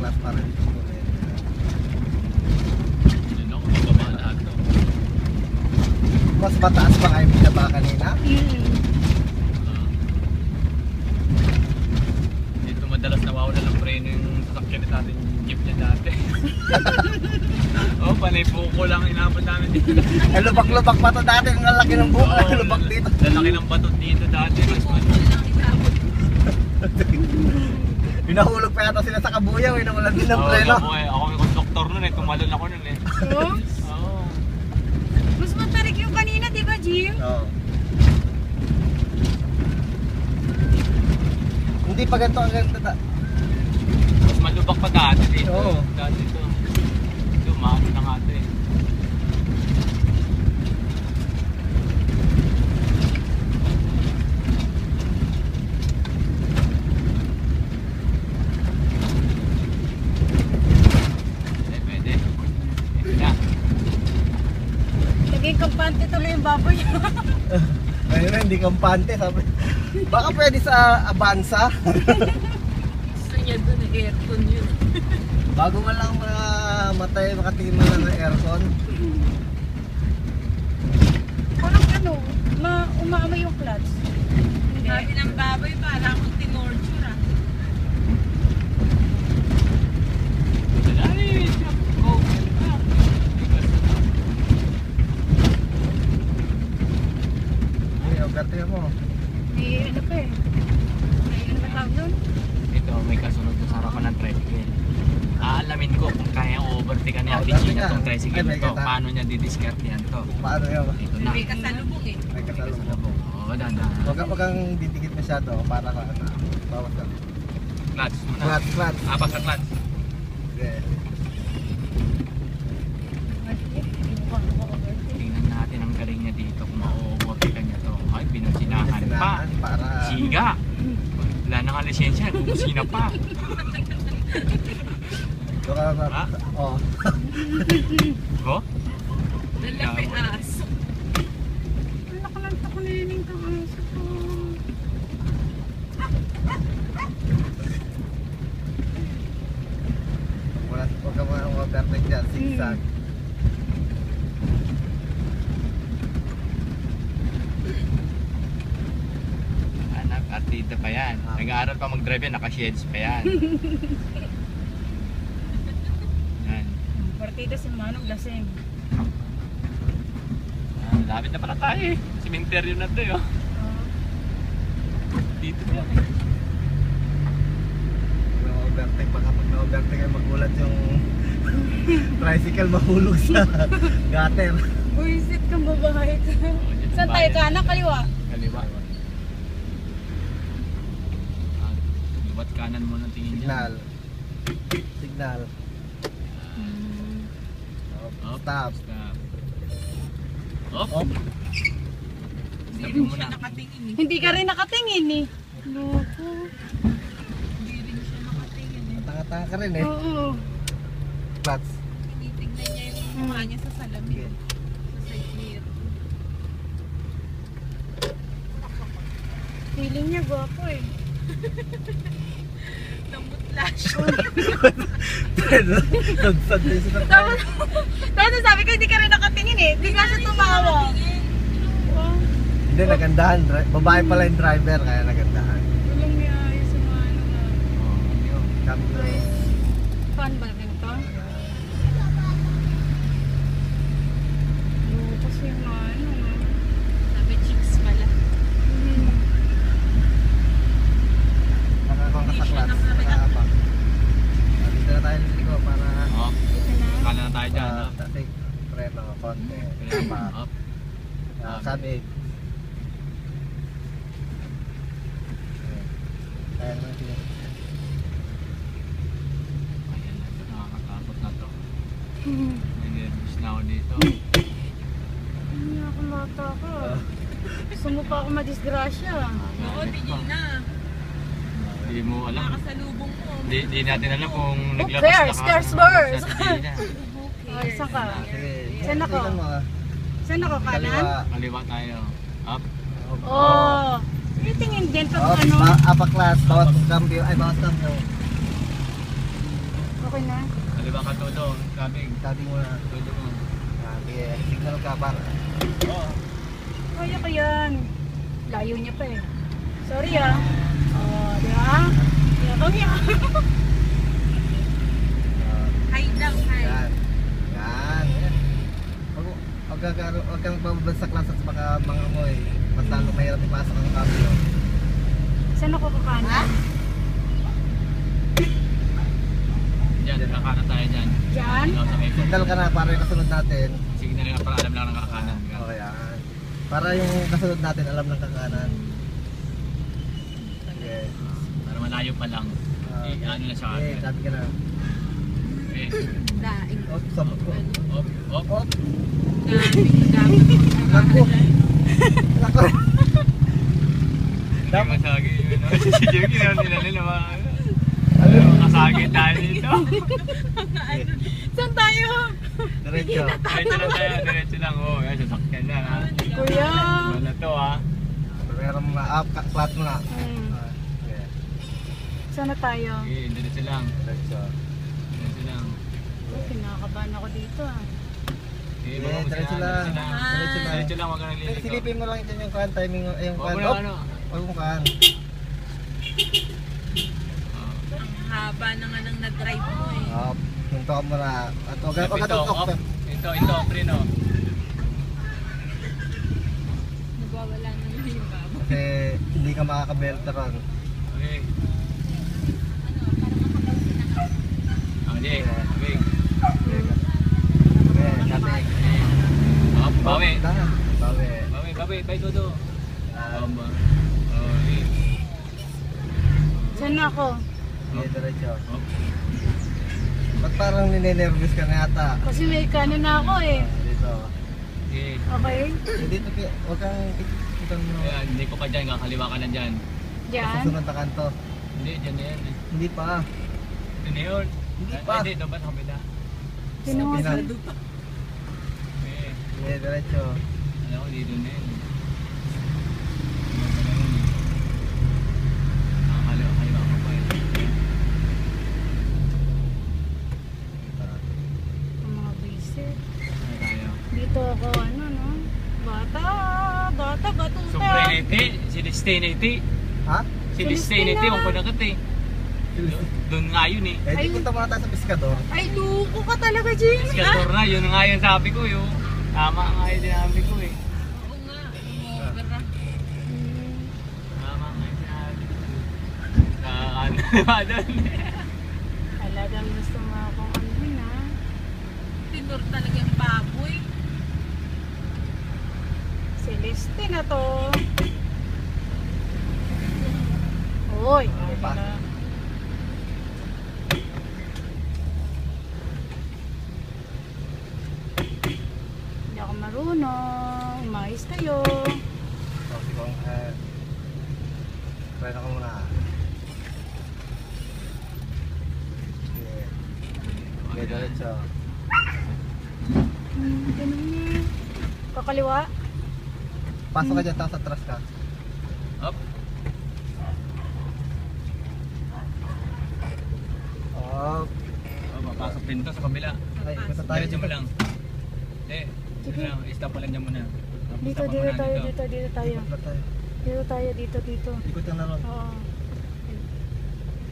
Apat pa rin. Yun ako, mababa lahat to. Mas mataas pa kayo binaba kanina? Dito madalas nawawala ng preno yung sasakyan natin yung jeep niya dati. Oh, panay buko lang inabot namin dito. Ay, lubak-lubak pa to dati. Ang laki ng buko. Lubak dito. Lalaki ng batot dito dati. Pinahulog pa yata sila sa kabuyaw. Inawalan din ng preno. Ako may konduktor nun eh. Tumalon ako nun eh. Oo. Mas matarik yung kanina, di ba, Jim? Oo. Hindi pa ganito ang ganito. Mas malubak pa dati dito. Oo. Dati ito. Ito, maano na nga ito eh. Pwede. Pwede na. Naging kampante tuloy yung baboy. Ayun na, hindi kampante. Sabi. Baka pwede sa Avanza. Gusto niya doon, aircon yun. Bago man lang matay, makatingin man lang ng aircon. Parang ano, umaamoy yung clutch. Hindi. Sabi ng baboy, para akong tinorture ah. Ay, go. Uy, overtake mo. May ano pa eh. May ano ba tawag doon? Ito, may kasunod sa harapan ng tricycle. Aalamin ko kung kaya overtake ni Ate Gina itong tricycle to. Paano niya didiscard yan to. Paano yun? Ito na. May kasalubong eh. May kasalubong. Oo, dandan. Huwag kang didikit masyado para ka ano. Bawas ka. Clutch muna. Flat. Apat sa clutch. Yeah. Tingnan natin ang galing niya dito kung ma-overtake niya to. Ay, pinusinahan pa. Para... Siga! Wala na nga lisensya, kumusina pa. Ha? Oo. Oh? Lalapi aso. Ang nakalanta ko na yun yung kahaso ko. Huwag ka mga overtake dyan. Zigzag. Anak, artista pa yan. Nag-aaral pa mag-drive yan, naka-shades pa yan. Yan. Partida si Manong lasing. Lapit na pala tayo eh. Cementerio na to eh. Oh. Dito na yan eh. Overtake, baka pag na-overtake ay magulat yung tricycle mahulog sa gutter. Buisit kang babae. Oh, dyan Saan ang tayo? bayan. Kanan, kaliwa? Kaliwa. Liwat kanan mo ng tingin niya. Signal. Up, Stop. Stop. Up. Op. Hindi Stop rin mo siya muna. nakatingin eh. Hindi ka rin nakatingin eh. Loko. Hindi rin siya nakatingin eh. Tanga-tanga ka rin eh. Oo. Clutch. Tinitignan niya yung mukha niya sa salamin. Sa side mirror. Feeling niya gwapo eh. Namutla siya. Nagsad din siya sa Tapos sabi ko hindi ka rin nakatingin eh. Hindi ka siya tumawa. Hindi, nagandahan. Babae pala yung driver, kaya nagandahan. Walang may ayos sa mga ano na. Oh, yun. Cambio. Fan ba rin to? Oo, kasi yung mga ano na. Sabi chicks pala. Nakakong ka sa clutch. Nakakapa. Dito na tayo liliko para... Oh, Ito na. kala na tayo dyan. Oh. Kasi preno, konti. Kaya pa. Up. Sabi. Ayan naman siya. Ayan na ito, nakakatakot na to. Nag-nervous na ako dito. Hindi ako matakot. Gusto mo pa ako madisgrasya. Oo, tingin na. Hindi mo alam. Nakasalubong mo. Hindi natin alam kung Who naglabas cares? Cares first. Sa Ay, saan ka? Sige. Saan ako? Tingnan mo, Saan ako? Kaliwa. Kanan? Kaliwa tayo. Up. Oo. Hindi tingin din pag ano. Apa class, bawas cambio. Ay, bawas cambio. Okay na. Kaliwa ka todo. Kabing. Sabi mo na. Todo mo. Sige, signal ka para. Oo. Kaya ka yan. Layo niya pa eh. Sorry ah. Oh, di ba? Yakang yakang. Hide lang, hide. Yan. Yan. Huwag kang babagsak lang sa baka mga amoy. Mas lalo mahirap ipasok ang kabyo. Saan ako kakanan? Diyan, kakanan tayo dyan. Diyan? Ikaw sa may Signal ka na para yung kasunod natin. Signal nga para alam lang ng kakanan. Okay, yan. Para yung kasunod natin alam ng kakanan. Sige. Para malayo pa lang. Ano na siya Okay, agad. sabi ka na. Okay. Daing. Op, sabot ko. Op, op. Op. Gamit. Naku. Naku. Dapat masagi yun. Si Jimmy na nila nila mga Ano? kasagi tayo dito. Saan tayo? Diretso. Diretso lang tayo, diretso lang. Oo, yan, sasakyan na ha. Kuya. Wala to ha. Meron mga flat mo na. Hmm. Okay. Saan na tayo? Okay, diretso lang. Diretso. Diretso lang. Oh, kinakabahan ako dito ah. Okay, Sige, baka diretso masaya, lang. diretso lang. Diretso lang. Diretso lang, huwag ka nang liliko. Silipin mo lang dyan yung kan, timing, yung Huwag kan. mo lang ano. Huwag mo kan. Ang haba na nga nang na-drive mo eh. Up. Punto ka muna. At huwag ka Ito, off. op. Ito, preno. Nagwawala na lang yung babo. Kasi hindi ka makakabelta ron. Okay. Ano, para makapag Okay, okay. Okay, sabi. Op, bawi. Dahan. Bawi. Bawi, bay todo. Yan. Okay. Saan na ako? Sige, diretso. Op. Ba't parang ninenervous ka na yata? Kasi may kanan na ako eh. Dito. Okay. Okay? Dito, huwag kang kitang mo. Ayan, hindi ko pa dyan, kakaliwa ka na dyan. Diyan? Susunod na kanto. Hindi, dyan na yan. Hindi pa. Ito na yun. Hindi pa. Hindi, dapat sa kabila. Tinungan. Pinag- Okay. Sige, diretso. Alam ko, dito na yun. Nakakaliwa ka pa yun. Ang mga visit. Ano tayo? Dito ako ano no? Bata, batuta. Sombrenete, si Destinity. Ha? Si Celestina. Destinity, kung kunakat eh. Doon nga yun eh. Eh, di punta muna tayo sa Pescador. Ay, luko ka talaga, Jim. Skator na, yun nga yung sabi ko yun. Tama nga yung sinabi ko eh. Oo nga, over na. Tama nga yung sinabi ko. Ano ba doon? Talagang gusto mo akong ano na. Tinur talaga yung baboy. Celeste na to. Hoy. Ano pa? Hindi ako marunong. Umayos kayo. Sabi ko, try na ko muna. Sige. Okay, diretso. Ganun na. Kakaliwa. Pasok ka dyan, tapos atras ka. Up. Oh, Oh, papasok din to sa kabila. ay, punta tayo Diretso mo dito. lang. Dito lang, stop pa lang dyan muna. Tapos Dito, stop pa dito muna tayo, dito. dito tayo. Ikot na tayo. Dito tayo, dito. Ikot na ron. Oo.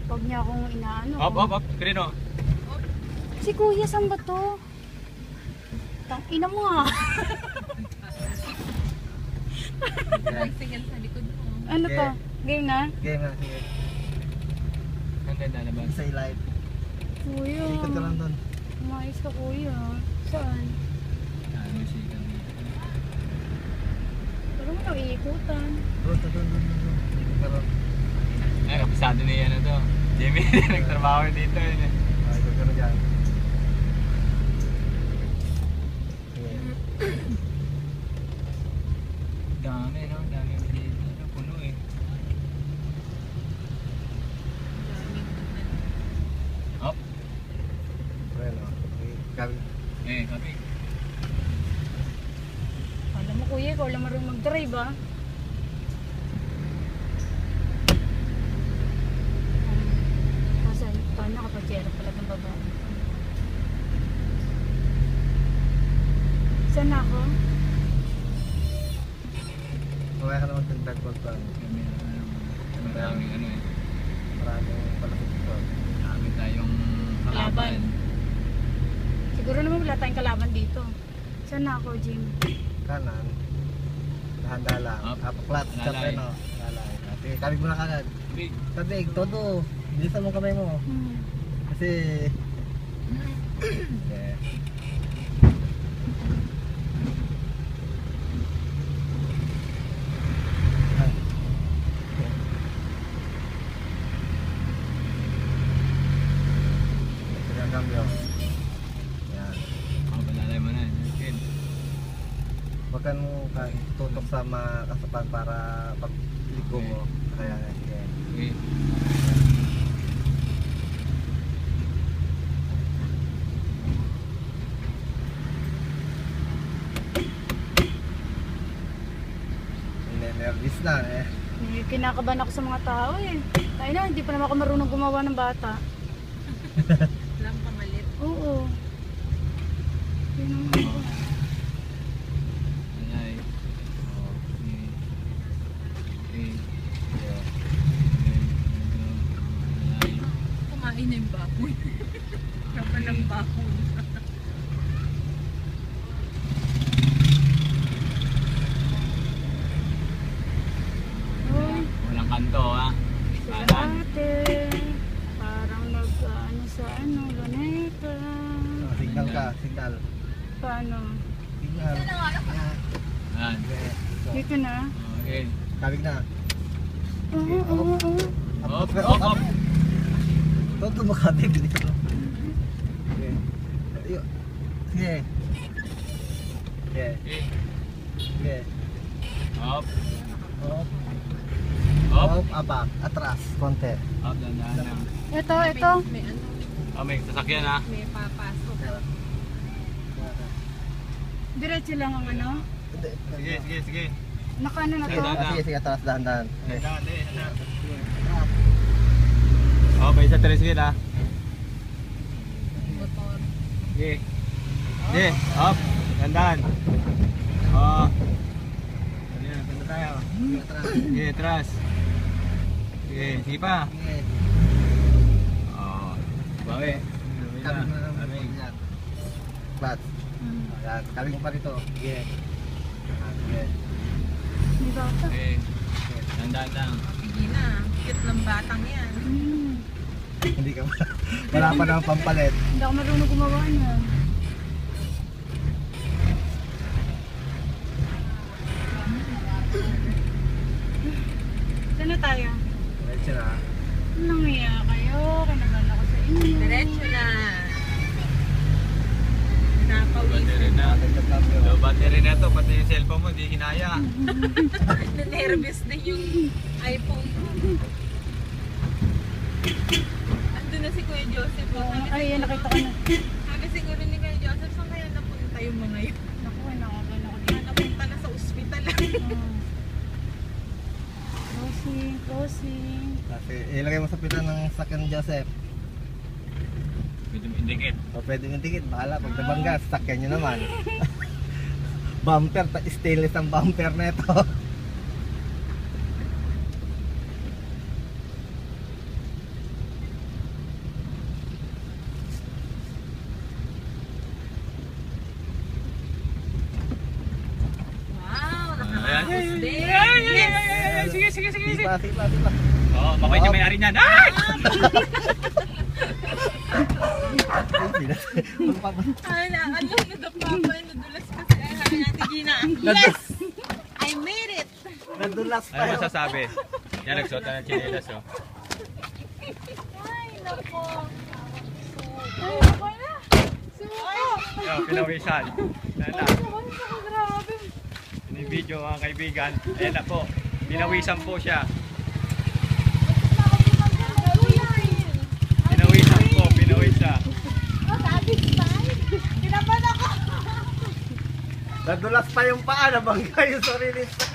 Huwag niya akong inaano. Up. Krino. Si Kuya, saan ba to? Tang ina mo ah. Nagsigal sa likod mo. Ano to? Game na? Game na, sige. Ang ganda labas. Say live. Kuya. Ikot ka lang doon. Umayos ka, Kuya. Saan? Ano si kami. Pero mo nang iikutan. Doon. Ikot ka ron. Ay, kapisado na yan to. Jimmy, nagtrabaho dito. Ikot ka ron dyan. Sige. Dami, no? Dami dito. Puno eh. Up. Bueno, okay. Kapi. Alam mo, Kuya, ikaw lang marunong mag-drive ah. Kasi paano kapag zero pala ng babae? Maraming ano eh. Maraming palapit dito. Marami tayong kalaban. Siguro naman wala tayong kalaban dito. Saan na ako, Jim? Kanan. Dahan-dahan lang. Up. Apaklat. Sa Lalay. preno. Lalay. Sige, kabig mo na kagad. Big. Kabig, todo. Bilisan mo kamay mo. Kasi... Yeah. Ay. Sige ang cambio. Yan. Palalay mo na. Okay. Huwag kang tutok sa kasapan para pag-liko mo. Kaya sige. Okay. Nervous na eh. Kinakabahan ako sa mga tao eh. Tayo na, hindi pa naman ako marunong gumawa ng bata. Lang pamalit. Oo. Yun ang ano ko. Alay. Okay. Okay. Yeah. Alay. Kumain na yung baboy. Kapan ng baboy. Uy, Walang kanto ha. sa Kanan. ate. Parang nag-ano sa ano, luneta. Signal ka, signal. Paano? Signal. Ayan. Okay. So, Dito na. Okay. kabig na. Oo, oo, oo. Op, op, op. Todo makabig dito. Okay. Ayun. Sige. Okay. Okay. Okay. Op. Op. Op. Op. Abak. Atras. Konti. Op, dandahan lang. Ito, ito. May ano, Oh, may sasakyan ha. may papasok. Diretso lang ang ano. Sige, sige, sige. Nakano na to. Sige, sige. Atras, dahan-dahan. Okay. Dandahan, dandahan. Oh, may isa tricycle ha. Motor. Sige. Sige, up. Dandahan. Oh. Ayan, ganda tayo. Atras. Sige, atras. Sige, sige pa. Sige. Oh. Bawi. Kabig mo na lang. Bawi. Yan. Clutch. Ayan. Kabig mo pa dito. Sige. Ayan, sige. May bata. Okay. Dandahan lang. Sige na. Cute ng batang yan. Hindi ka wala pa naman pampalit. Hindi ako marunong gumawa niyan. Saan na tayo? Diretso na. Nangiya kayo. Kinabahan ako sa inyo. Diretso na. Napawis. Battery na. Low battery na to. Pati yung cellphone mo, hindi kinaya. Na-nervous na yung iPhone ko. Andun na si Kuya Joseph. Ay, yan, nakita ko na. Sabi siguro ni Kuya Joseph, saan kaya napunta yung mga yun? Naku, nakaban ako dito. Napunta na sa ospital. Closing, closing. Kasi ilagay mo sa pita ng sakyan Joseph. Pwede mo indicate. O pwede yung tikit, bahala. Pag nabangga, sakyan nyo naman. Bumper, stainless ang bumper na ito. Wow, Ayan. nakakapos din. Yes! Sige, sige, sige, sige. Sipa, sipa, sipa. Oh, makoy niya may-ari niyan. Ay! Ay, alam na the papa, nadulas kasi. Ay, sabi natin Gina, yes! I made it! Nadulas pa Ano yun. masasabi? Yan, nagsuot na ng chinelas, oh. Ay, nako. Ay, ako na. Suko. Yo, pinawisan. Nala, Ako na, grabe. video mga kaibigan. Ayan na po. Pinawisan po siya. Pinawisan po, pinawisan. Kinabahan ako. Nadulas pa yung paa, nabangga yung sarili sa